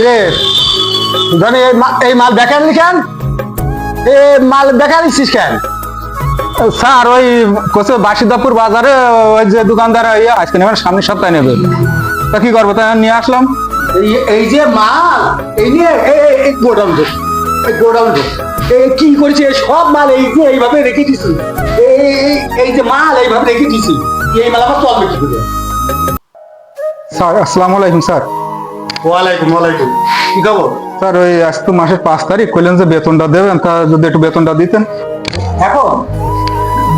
রে জানি এই মাল দেখান কেন? এই মাল দেখা দিচ্ছিস কেন? স্যার ওই কোচে বাসিদাপুর বাজারে ওই যে দোকানদার আজকে নেবেন, সামনের সপ্তাহে নেবে। তা কি করবো, তাই নিয়ে আসলাম। এই যে মাল এই নিয়ে এই গোডাউন কি করেছে, সব মাল এই যে এইভাবে রেখে দিছি। এই যে মাল এইভাবে রেখে দিছি, এই মাল আমার চলবে কি করে? স্যার আসসালামু আলাইকুম। স্যার ওয়ালাইকুম কি খবর? স্যার ওই আজ তো মাসের 5 তারিখ, কইলেন যে বেতনটা দেবেন, তা যদি একটু বেতনটা দিতেন। এখন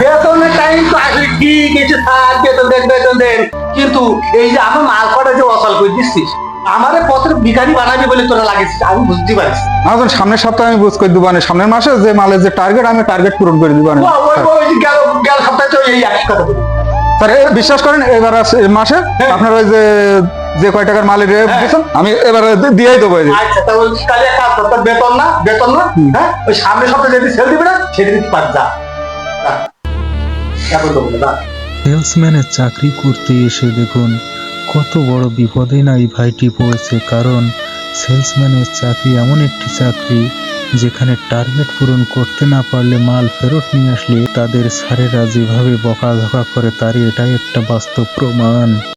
বেতনের টাইম তো আসলে ঠিক আছে, থাক বেতন দেন, কিন্তু এই যে আমার মাল কটা যে অচল করে দিচ্ছিস, আমারে পথের ভিখারি বানাবি বলে তোরা লাগিয়েছিস, আমি বুঝতে পারছি। এখন সামনের সপ্তাহে আমি বুঝ করে দিব, সামনের মাসে যে মালের যে টার্গেট, আমি টার্গেট পূরণ করে দিব। ওই যে গেল সপ্তাহে তো এই একই কথা বলি। স্যার বিশ্বাস করেন, এবার মাসে আপনার ওই যে কয় টাকার মালের দিয়েছেন, আমি এবার দিয়েই দেবো। আচ্ছা, তা ওই কালে কাজ তোর বেতন না হ্যাঁ, ওই সামনের সপ্তাহে যদি সেল দিবি না সেটা দিতে পার, যা এখন তো বলে না। সেলসম্যানের চাকরি করতে এসে দেখুন কত বড় বিপদে না এই ভাইটি পড়েছে। কারণ সেলসম্যানের চাকরি এমন একটি চাকরি যেখানে টার্গেট পূরণ করতে না পারলে, মাল ফেরত নিয়ে আসলে তাদের স্যারেরা যেভাবে বকাঝকা করে, তারই এটাই একটা বাস্তব প্রমাণ।